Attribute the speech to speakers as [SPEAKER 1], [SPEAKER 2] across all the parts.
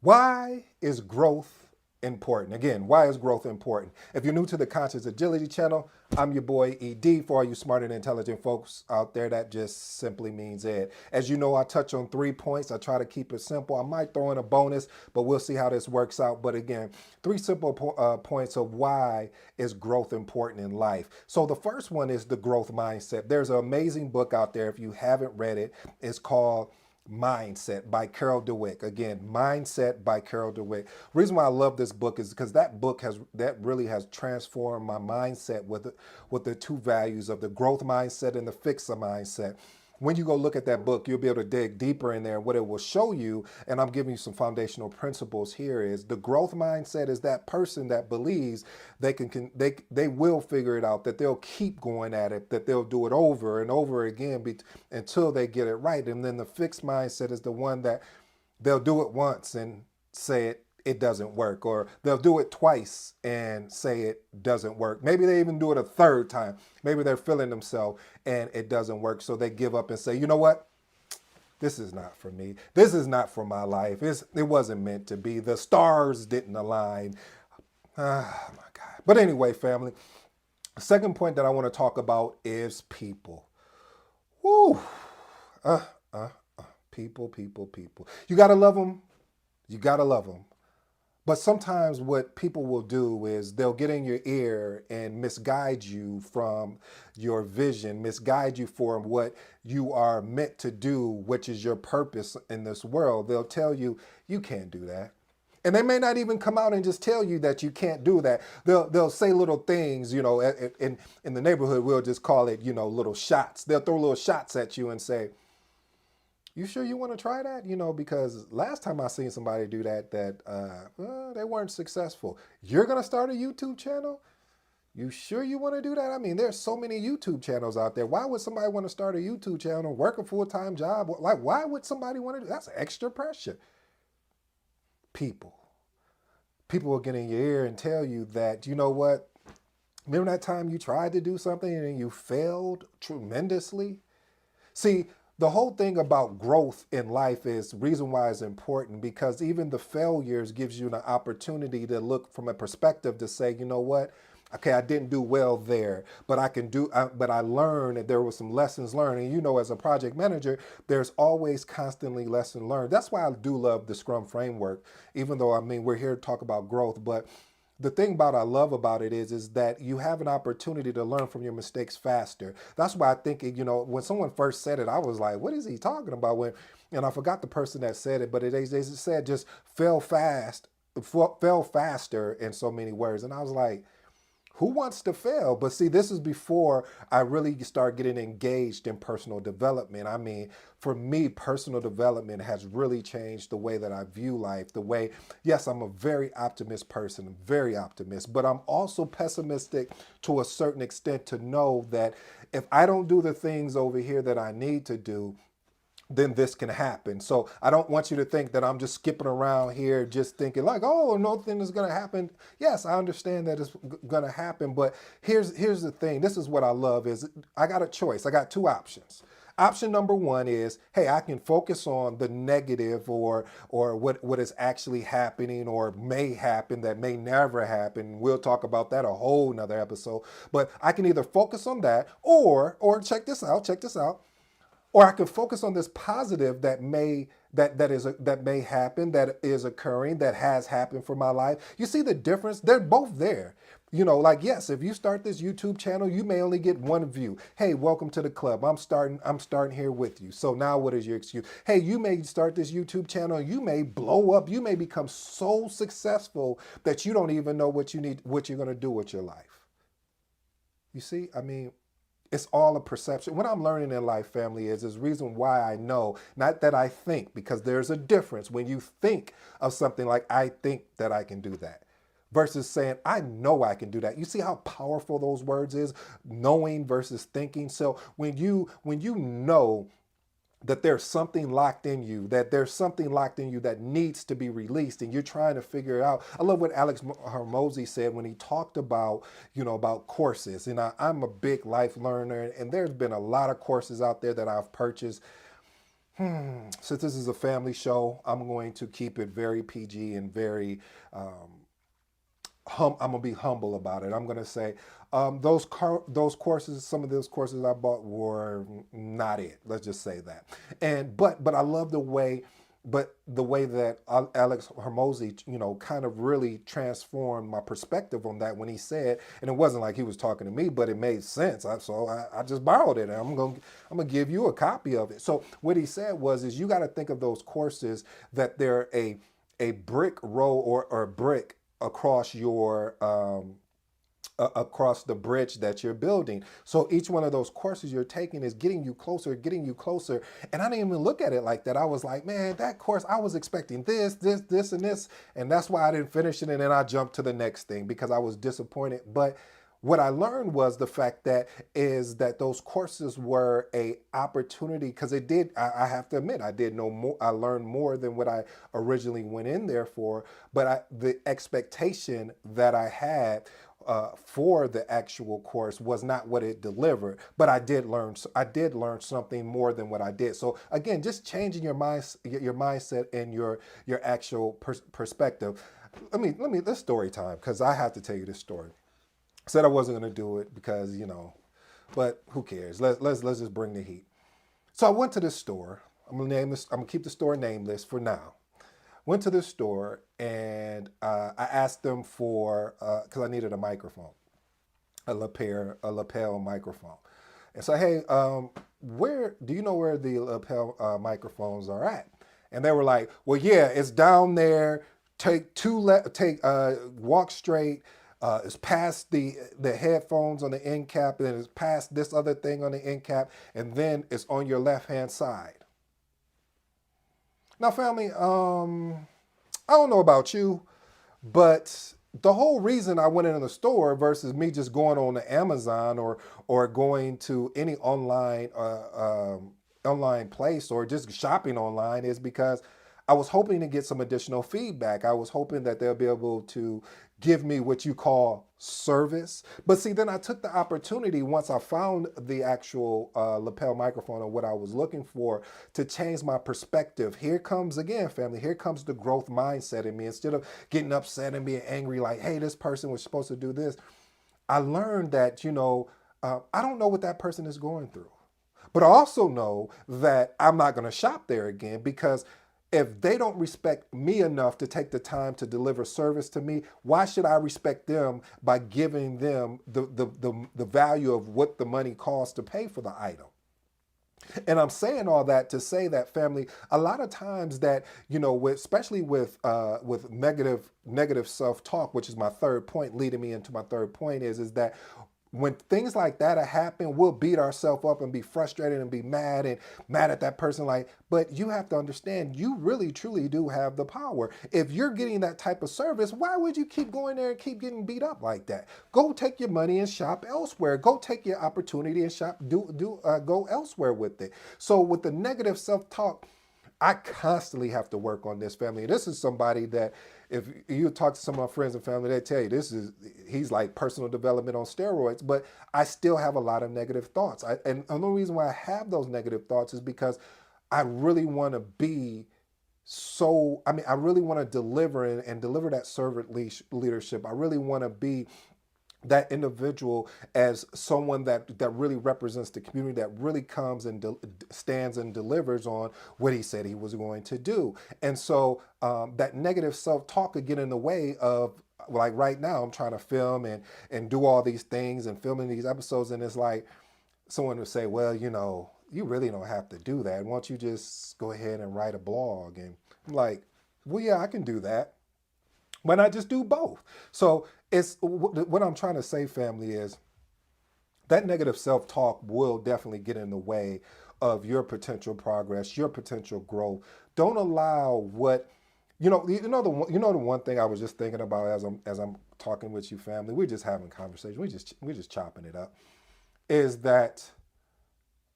[SPEAKER 1] Why is growth important? Again, why is growth important? If you're new to the Conscious Agility channel, I'm your boy ED. For all you smart and intelligent folks out there, that just simply means Ed. As you know, I touch on 3 points. I try to keep it simple. I might throw in a bonus, but we'll see how this works out. But again, three simple points of why is growth important in life. So the first one is the growth mindset. There's an amazing book out there. If you haven't read it, it's called Mindset by Carol Dweck. Again, Mindset by Carol Dweck. Reason why I love this book is because that really has transformed my mindset with the two values of the growth mindset and the fixer mindset. When you go look at that book, you'll be able to dig deeper in there. And what it will show you, and I'm giving you some foundational principles here, is the growth mindset is that person that believes they will figure it out, that they'll keep going at it, that they'll do it over and over again until they get it right. And then the fixed mindset is the one that they'll do it once and say it doesn't work, or they'll do it twice and say it doesn't work. Maybe they even do it a third time. Maybe they're feeling themselves and it doesn't work, so they give up and say, you know what, this is not for me, this is not for my life, it wasn't meant to be, the stars didn't align. Oh my God. But anyway, family, the second point that I want to talk about is people. Woo. uh, uh, people. You gotta love them. You gotta love them. But sometimes what people will do is they'll get in your ear and misguide you from your vision, misguide you from what you are meant to do, which is your purpose in this world. They'll tell you, you can't do that. And they may not even come out and just tell you that you can't do that. They'll say little things, in the neighborhood, we'll just call it, little shots. They'll throw little shots at you and say, you sure you want to try that? Because last time I seen somebody do that, they weren't successful. You're going to start a YouTube channel? You sure you want to do that? I mean, there's so many YouTube channels out there. Why would somebody want to start a YouTube channel, work a full-time job? Like, why would somebody want to do that? That's extra pressure. People. People will get in your ear and tell you that, you know what? Remember that time you tried to do something and you failed tremendously? See, the whole thing about growth in life is reason why it's important, because even the failures gives you an opportunity to look from a perspective to say, you know what? Okay, I didn't do well there, but but I learned that there were some lessons learned. And as a project manager, there's always constantly lesson learned. That's why I do love the Scrum framework, even though, we're here to talk about growth, but the thing about I love about it is that you have an opportunity to learn from your mistakes faster. That's why I think, when someone first said it, I was like, what is he talking about? And I forgot the person that said it, but they said just fail faster in so many words. And I was like, who wants to fail? But see, this is before I really start getting engaged in personal development. For me, personal development has really changed the way that I view life. Yes, I'm a very optimist person, very optimist, but I'm also pessimistic to a certain extent to know that if I don't do the things over here that I need to do, then this can happen. So I don't want you to think that I'm just skipping around here just thinking like, oh, nothing is going to happen. Yes, I understand that it's going to happen, but here's the thing. This is what I love is I got a choice. I got two options. Option number one is, hey, I can focus on the negative or what is actually happening or may happen that may never happen. We'll talk about that a whole nother episode. But I can either focus on that or check this out, or I can focus on this positive that may happen, that is occurring, that has happened for my life. You see the difference? They're both there. Like, yes, if you start this YouTube channel, you may only get one view. Hey, welcome to the club. I'm starting here with you. So now what is your excuse? Hey, you may start this YouTube channel, you may blow up, you may become so successful that you don't even know what you're going to do with your life. You see, it's all a perception. What I'm learning in life, family, is reason why I know, not that I think, because there's a difference when you think of something like, I think that I can do that, versus saying, I know I can do that. You see how powerful those words is? Knowing versus thinking. So when you know that there's something locked in you, that needs to be released, and you're trying to figure it out. I love what Alex Hormozy said when he talked about, about courses. And I'm a big life learner, and there's been a lot of courses out there that I've purchased. Since this is a family show, I'm going to keep it very PG and very I'm gonna be humble about it. I'm gonna say those courses, some of those courses I bought were not it. Let's just say that. And but I love the way that Alex Hermosi, kind of really transformed my perspective on that when he said, and it wasn't like he was talking to me, but it made sense. So I just borrowed it, and I'm gonna give you a copy of it. So what he said is you got to think of those courses that they're a brick row or brick across your across the bridge that you're building. So each one of those courses you're taking is getting you closer, getting you closer. And I didn't even look at it like that. I was like, man, that course, I was expecting this, and this. And that's why I didn't finish it. And then I jumped to the next thing because I was disappointed. But what I learned was the fact that those courses were a opportunity because it did. I have to admit, I did know more. I learned more than what I originally went in there for. But the expectation that I had for the actual course was not what it delivered, but I did learn. I did learn something more than what I did. So again, just changing your mindset and your actual perspective. This story time because I have to tell you this story. I said I wasn't going to do it because but who cares? Let's just bring the heat. So I went to this store. I'm gonna name this. I'm gonna keep the store nameless for now. Went to the store and I asked them for because I needed a microphone, a lapel microphone, and so hey, where do you know where the lapel microphones are at? And they were like, well, yeah, it's down there. Walk straight. It's past the headphones on the end cap, and then it's past this other thing on the end cap, and then it's on your left hand side. Now, family, I don't know about you, but the whole reason I went into the store versus me just going on to Amazon or going to any online place or just shopping online is because I was hoping to get some additional feedback. I was hoping that they'll be able to give me what you call service. But see, then I took the opportunity once I found the actual lapel microphone or what I was looking for to change my perspective. Here comes again, family. Here comes the growth mindset in me. Instead of getting upset and being angry, like, hey, this person was supposed to do this, I learned that, I don't know what that person is going through. But I also know that I'm not going to shop there again because if they don't respect me enough to take the time to deliver service to me, why should I respect them by giving them the value of what the money costs to pay for the item? And I'm saying all that to say that, family, a lot of times that, especially with negative self-talk, which is my third point, leading me into my third point is that when things like that happen, we'll beat ourselves up and be frustrated and be mad at that person. But you have to understand, you really, truly do have the power. If you're getting that type of service, why would you keep going there and keep getting beat up like that? Go take your money and shop elsewhere. Go take your opportunity and shop, go elsewhere with it. So with the negative self-talk, I constantly have to work on this, family. This is somebody that if you talk to some of my friends and family, they tell you he's like personal development on steroids, but I still have a lot of negative thoughts. And the only reason why I have those negative thoughts is because I really want to be I really want to deliver and deliver that servant leadership. I really want to be that individual as someone that really represents the community, that really comes and stands and delivers on what he said he was going to do. And so that negative self-talk could get in the way of, like right now, I'm trying to film and do all these things and filming these episodes. And it's like someone would say, well, you really don't have to do that. Why don't you just go ahead and write a blog? And I'm like, well, yeah, I can do that. Why not just do both? So it's what I'm trying to say, family, is that negative self-talk will definitely get in the way of your potential progress, your potential growth. Don't allow what the one thing I was just thinking about as I'm talking with you, family. We're just having conversation. We're just chopping it up. Is that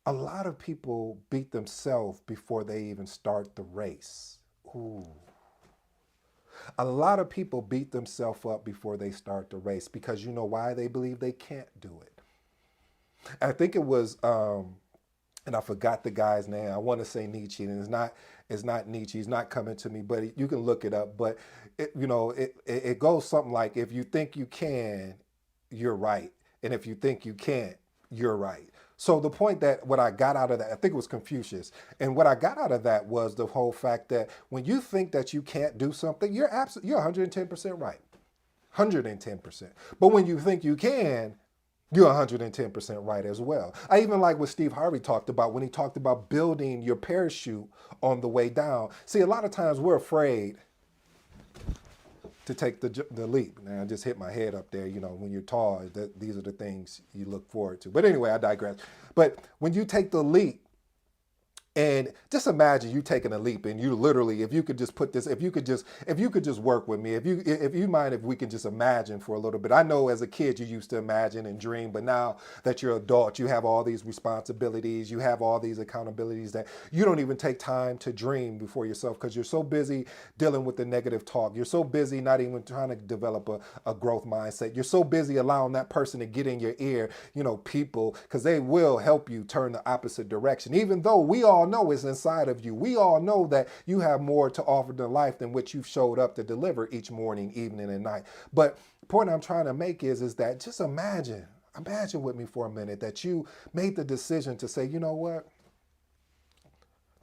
[SPEAKER 1] a lot of people beat themselves before they even start the race? Ooh. A lot of people beat themselves up before they start the race because you know why? They believe they can't do it. I think it was and I forgot the guy's name. I want to say Nietzsche, and it's not Nietzsche. He's not coming to me, but you can look it up. But it goes something like, if you think you can, you're right, and if you think you can't, you're right. So the point that what I got out of that, I think it was Confucius, and what I got out of that was the whole fact that when you think that you can't do something, you're 110% right. 110%. But when you think you can, you're 110% right as well. I even like what Steve Harvey talked about when he talked about building your parachute on the way down. See, a lot of times we're afraid to take the leap. Now, I just hit my head up there. When you're tall, these are the things you look forward to. But anyway, I digress. But when you take the leap, and just imagine you taking a leap, and you literally, if you could just put this, if you could just work with me, if you mind, if we can just imagine for a little bit. I know as a kid you used to imagine and dream, but now that you're an adult, you have all these responsibilities, you have all these accountabilities that you don't even take time to dream before yourself because you're so busy dealing with the negative talk. You're so busy not even trying to develop a growth mindset. You're so busy allowing that person to get in your ear, people, because they will help you turn the opposite direction, even though we all know it's inside of you. We all know that you have more to offer to life than what you've showed up to deliver each morning, evening, and night. But the point I'm trying to make is that just imagine with me for a minute that you made the decision to say, you know what?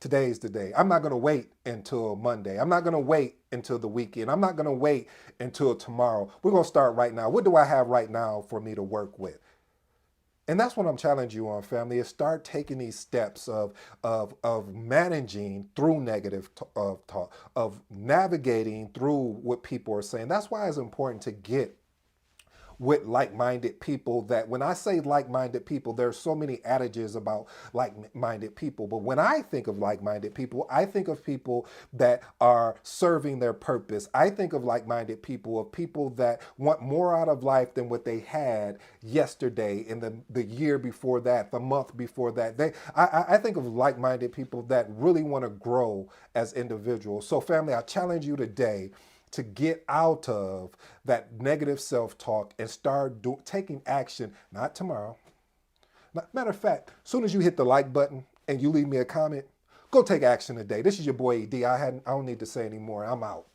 [SPEAKER 1] Today's the day. I'm not going to wait until Monday. I'm not going to wait until the weekend. I'm not going to wait until tomorrow. We're going to start right now. What do I have right now for me to work with? And that's what I'm challenging you on, family, is start taking these steps of managing through negative talk, of navigating through what people are saying. That's why it's important to get with like-minded people. That when I say like-minded people, there's so many adages about like-minded people. But when I think of like-minded people, I think of people that are serving their purpose. I think of like-minded people, of people that want more out of life than what they had yesterday, in the year before that, the month before that. I think of like-minded people that really want to grow as individuals. So family, I challenge you today to get out of that negative self-talk and start taking action, not tomorrow. Matter of fact, as soon as you hit the like button and you leave me a comment, go take action today. This is your boy ED. I don't need to say anymore. I'm out.